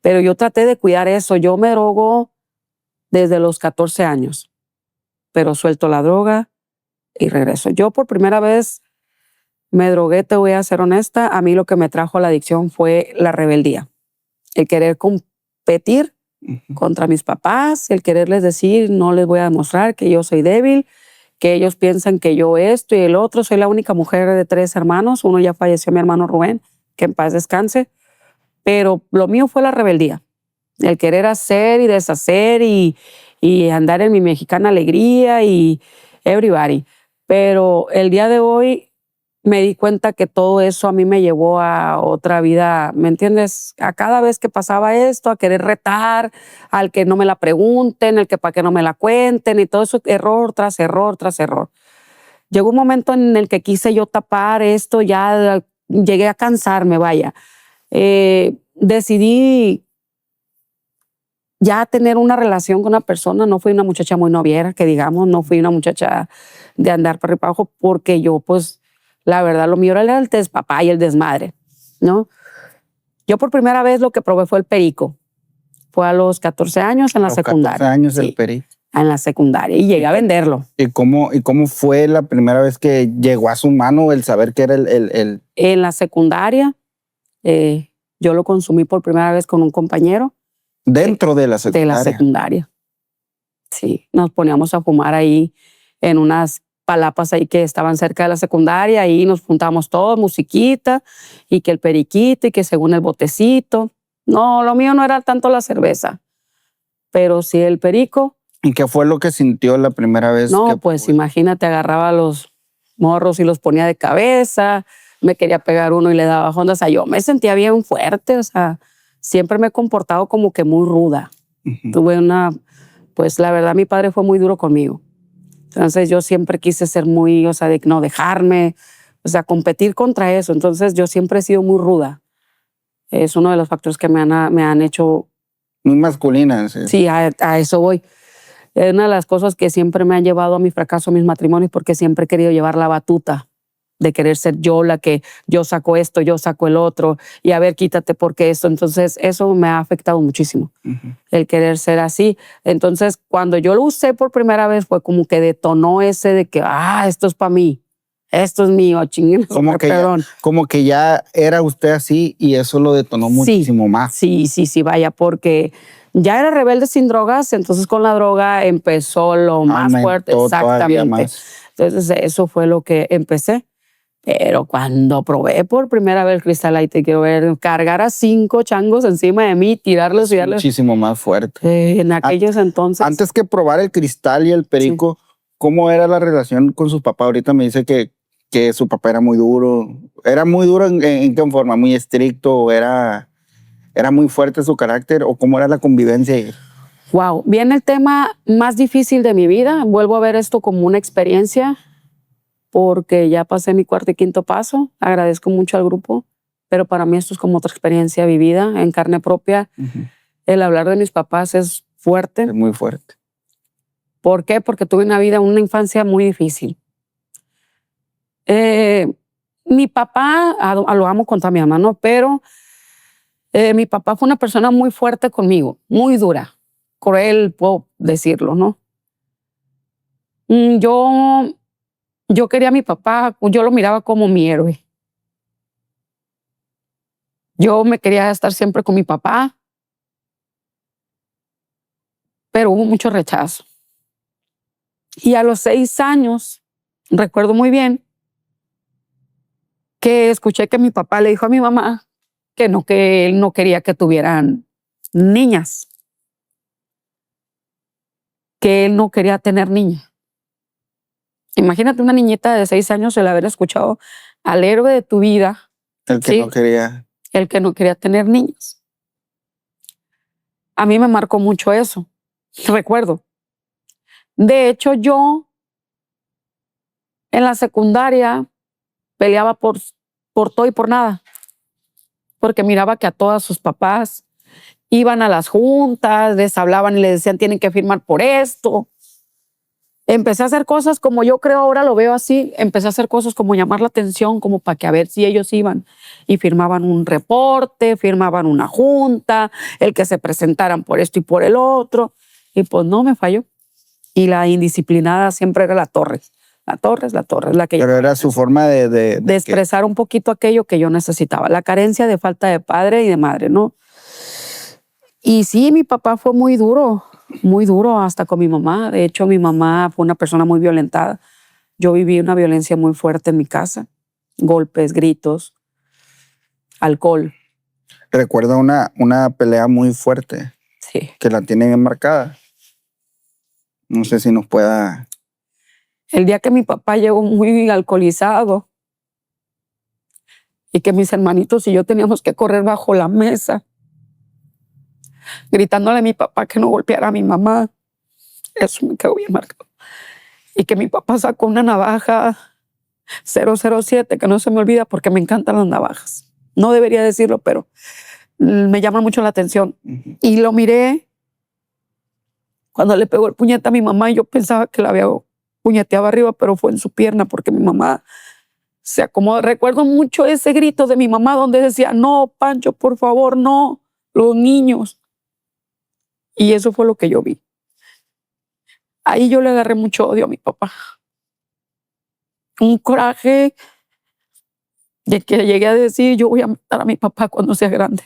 Pero yo traté de cuidar eso. Yo me drogo desde los 14 años, pero suelto la droga y regreso. Yo por primera vez me drogué, te voy a ser honesta, a mí lo que me trajo a la adicción fue la rebeldía, el querer competir contra mis papás, el quererles decir, no les voy a demostrar que yo soy débil, que ellos piensan que yo esto y el otro. Soy la única mujer de 3 hermanos, uno ya falleció, mi hermano Rubén, que en paz descanse, pero lo mío fue la rebeldía, el querer hacer y deshacer y andar en mi mexicana alegría y everybody. Pero el día de hoy me di cuenta que todo eso a mí me llevó a otra vida, ¿me entiendes? A cada vez que pasaba esto, a querer retar, al que no me la pregunten, el que para que no me la cuenten y todo eso, error tras error tras error. Llegó un momento en el que quise yo tapar esto, ya llegué a cansarme, vaya. Decidí ya tener una relación con una persona. No fui una muchacha muy noviera, que digamos, no fui una muchacha de andar para arriba y para abajo, porque yo pues la verdad, lo mío era el despapá y el desmadre, ¿no? Yo por primera vez lo que probé fue el perico. Fue a los 14 años en la secundaria. 14 años sí, el perico. En la secundaria. Y llegué a venderlo. ¿Y cómo fue la primera vez que llegó a su mano el saber que era el... En la secundaria, yo lo consumí por primera vez con un compañero. Dentro de la secundaria. De la secundaria. Sí, nos poníamos a fumar ahí en unas palapas ahí que estaban cerca de la secundaria, ahí nos juntábamos todos, musiquita, y que el periquito, y que según el botecito. No, lo mío no era tanto la cerveza, pero sí el perico. ¿Y qué fue lo que sintió la primera vez? No, pues imagínate, agarraba a los morros y los ponía de cabeza, me quería pegar uno y le daba ondas. O sea, yo me sentía bien fuerte, o sea, siempre me he comportado como que muy ruda. Tuve pues la verdad mi padre fue muy duro conmigo. Entonces yo siempre quise ser muy, o sea, de no dejarme, o sea, competir contra eso. Entonces yo siempre he sido muy ruda. Es uno de los factores que me han hecho... Muy masculina. Sí, sí, a eso voy. Es una de las cosas que siempre me han llevado a mi fracaso, a mis matrimonios, porque siempre he querido llevar la batuta de querer ser yo la que yo saco esto, yo saco el otro, y a ver, quítate porque esto. Entonces eso me ha afectado muchísimo, el querer ser así. Entonces cuando yo lo usé por primera vez fue como que detonó ese de que, esto es para mí, esto es mío, chingón. Como que ya era usted así y eso lo detonó muchísimo más. Sí, vaya, porque ya era rebelde sin drogas, entonces con la droga empezó lo más fuerte. Exactamente. Más. Entonces eso fue lo que empecé. Pero cuando probé por primera vez el Crystal Light, te quiero ver cargar a 5 changos encima de mí, tirarles y darles. Muchísimo más fuerte. En aquellos entonces. Antes que probar el cristal y el perico, ¿cómo era la relación con sus papás? Ahorita me dice que su papá era muy duro. ¿Era muy duro en qué forma? ¿Muy estricto? ¿O era muy fuerte su carácter? ¿O cómo era la convivencia? Wow, viene el tema más difícil de mi vida. Vuelvo a ver esto como una experiencia, porque ya pasé mi 4º y 5º paso. Agradezco mucho al grupo, pero para mí esto es como otra experiencia vivida en carne propia. El hablar de mis papás es fuerte. Es muy fuerte. ¿Por qué? Porque tuve una infancia muy difícil. Mi papá, lo amo contra mi mamá, ¿no? Pero mi papá fue una persona muy fuerte conmigo, muy dura, cruel, puedo decirlo, ¿no? Yo quería a mi papá, yo lo miraba como mi héroe. Yo me quería estar siempre con mi papá, pero hubo mucho rechazo. Y a los 6 años, recuerdo muy bien, que escuché que mi papá le dijo a mi mamá que él no quería que tuvieran niñas, que él no quería tener niñas. Imagínate una niñita de 6 años el haber escuchado al héroe de tu vida. El que no quería. El que no quería tener niños. A mí me marcó mucho eso, recuerdo. De hecho, yo en la secundaria peleaba por todo y por nada, porque miraba que a todas sus papás iban a las juntas, les hablaban y les decían tienen que firmar por esto. Empecé a hacer cosas como yo creo ahora lo veo así, empecé a hacer cosas como llamar la atención, como para que a ver si ellos iban y firmaban un reporte, firmaban una junta, el que se presentaran por esto y por el otro, y pues no, me falló. Y la indisciplinada siempre era la Torres, la que Pero era su forma de expresar un poquito aquello que yo necesitaba, la carencia de falta de padre y de madre, ¿no? Y sí, mi papá fue muy duro hasta con mi mamá. De hecho, mi mamá fue una persona muy violentada. Yo viví una violencia muy fuerte en mi casa, golpes, gritos, alcohol. Recuerdo una pelea muy fuerte Sí. que la tienen enmarcada. No sé si nos pueda... El día que mi papá llegó muy alcoholizado y que mis hermanitos y yo teníamos que correr bajo la mesa, gritándole a mi papá que no golpeara a mi mamá. Eso me quedó bien marcado. Y que mi papá sacó una navaja 007, que no se me olvida porque me encantan las navajas. No debería decirlo, pero me llama mucho la atención. Y lo miré cuando le pegó el puñete a mi mamá y yo pensaba que la había puñeteado arriba, pero fue en su pierna porque mi mamá se acomodó. Recuerdo mucho ese grito de mi mamá donde decía, no, Pancho, por favor, no, los niños. Y eso fue lo que yo vi. Ahí yo le agarré mucho odio a mi papá. Un coraje de que llegué a decir, yo voy a matar a mi papá cuando sea grande.